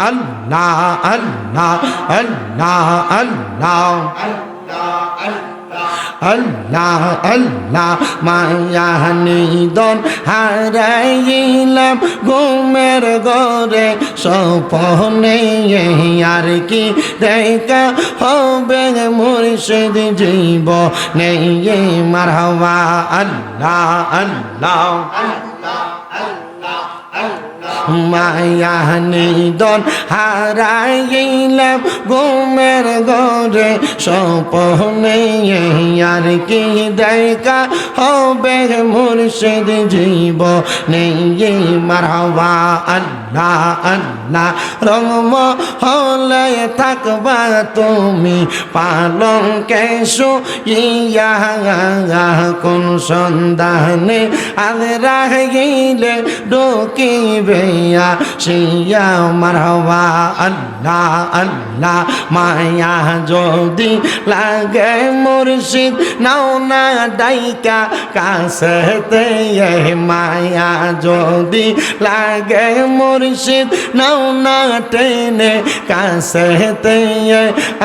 আল্লাহ আল্লাহ আল্লাহ আল্লাহ আল্লাহ আল্লাহ মায়া নিদন হারাইলাম ঘুমের ঘরে স্বপ্নে আর কি দেখা হবে মুর্শিদ জীবনে মারহাবা আল্লাহ আল্লাহ মায়া নিদন হারাইলাম ঘুমের ঘরে স্বপ্নে আর কি দেখা হবে মুর্শিদ জীবনে মারহাবা আল্লাহ আল্লাহ রঙম হলে থাকবা তুমি পালং কেশু ইয়া কোন সন্ধানে আজ রাহিলে ডোকিবে শিয়া মারহাবা আল্লাহ আল্লাহ মায়া যদি লাগে মুর্শিদ নাও না ডাইকা কাছেতে মায়া যদি লাগে মুর্শিদ নাও না টেনে কাছেতে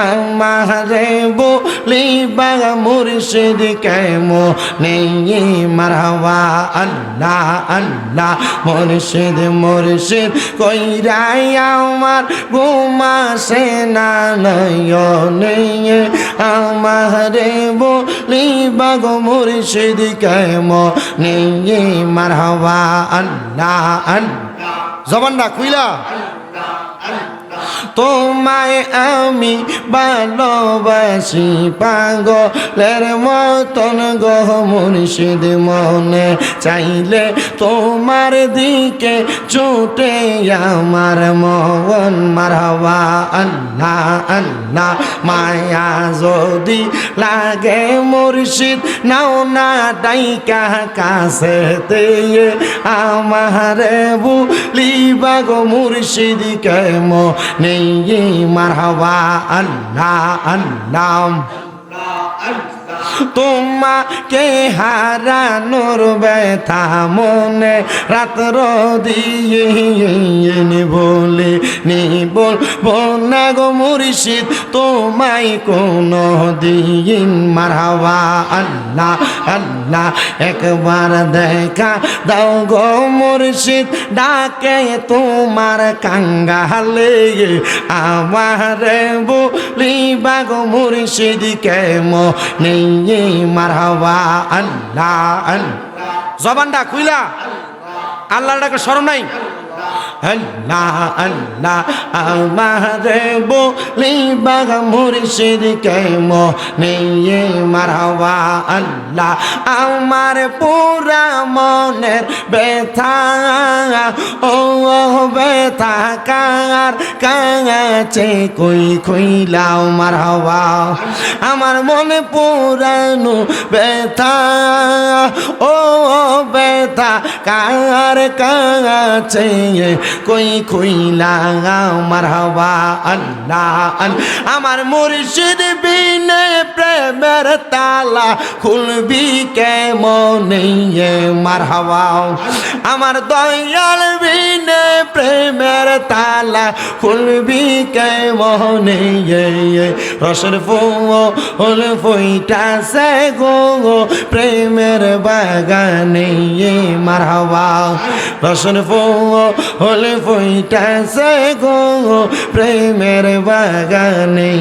আমারে বলিবা মুর্শিদ কেমো নেই মারহাবা আল্লাহ আল্লাহ মুর্শিদ মুর্শিদ কইরাই আমার ঘুমাসে না নয়নে আমারে বলিবা গো মুর্শিদ কেমো নেই মারহাবা আল্লাহ আল্লাহ জবানটা খুইলা তোমায় আমি ভালোবাসি পাগলের মতন গো মুর্শিদ মনে চাইলে তোমার দিকে ছুটে আমার মন মারহাবা আল্লাহ আল্লাহ মায়া যদি লাগে মুর্শিদ নাও না ডাইকা কাছেতে আমারে বলিবা গো মুর্শিদ কেমো নেই মারহাবা আল্লাহ আল্লাহ তোমাকে হারানোর ব্যথা মনে রাত্র দিয়ে বলে বলবো না গো মুর্শিদ তোমায় কোনো দিন মারহাবা আল্লাহ আল্লাহ একবার দেখা দাও গো মুর্শিদ ডাকে তোমার কাঙ্গালে আমারে বলিবা গো মুর্শিদ কেমো নেই মারহাবা আল্লাহ আল্লাহ জবানটা খুইলা আল্লাহর ডাকে স্মরণ নাই আল্লাহ আল্লাহ আমারে বলিবা মুর্শিদ কেমো নেই মারহাবা আল্লাহ আমার পুরা মনের ব্যথা ও ব্যথা কার কাছে খুইলাও মারহাবা আমার মনে পুরানো ব্যথা ও ব্যথা কার কাছে খুইলাও মারহাবা আল্লাহ আমার মুর্শিদ বিনে প্রেমের তালা খুলবি কেমনে মারহাবা আমার দয়াল বিনে প্রেমের তালা খুলবি কেমনে রসের ফুল ফুইটাছে গো প্রেমের বাগানে মারহাবা রসের ফুল ফুইটাছে গো প্রেমের বাগানে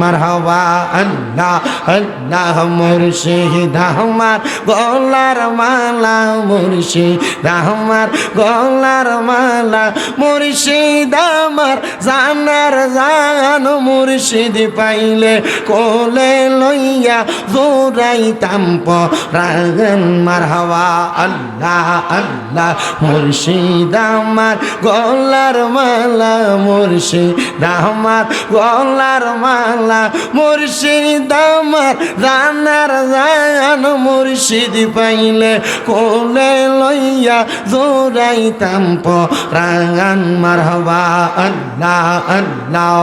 মারহাবা আল্লাহ আল্লাহ মুর্শিদ আমার গলার মালা মুর্শিদ আমার গলার মালা মুর্শিদ আমার জানার জান মুর্শিদ পাইলে কোলে লইয়া জোরাইতাম পরাণ মারহাবা আল্লাহ আল্লাহ মুর্শিদ আমার গলার মালা মুর্শিদ আমার গলার মালা মুর্শিদ আমার জানার জান মুর্শিদ পাইলে কোলে লইয়া জোরাইতাম পরাণ মারহাবা আল্লাহ আল্লাহ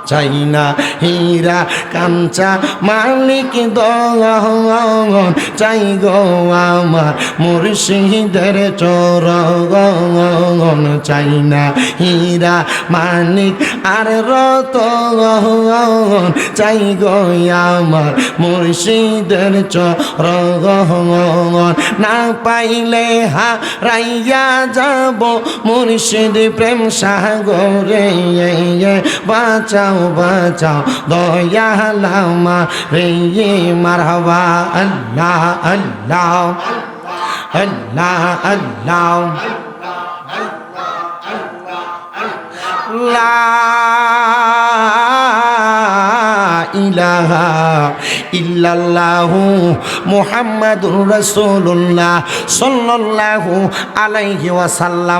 চাই না হীরা কাঞ্চা মালিক দন চাই গো আমার মুর্শিদের চরণ চাই না হীরা মানিক আর রতন চাই গো আমার মুর্শিদের চরণ না পাইলে হারাইয়া যাব মুর্শিদ প্রেম সাগরে বাঁচাও বাঁচাও দয়াল আমার রে মারহাবা আল্লাহ আল্লাহ আল্লাহ আল্লাহ লা ইলাহা ইল্লাল্লাহু মুহাম্মাদুর রাসূলুল্লাহ সাল্লাল্লাহু আলাইহি ওয়াসাল্লাম।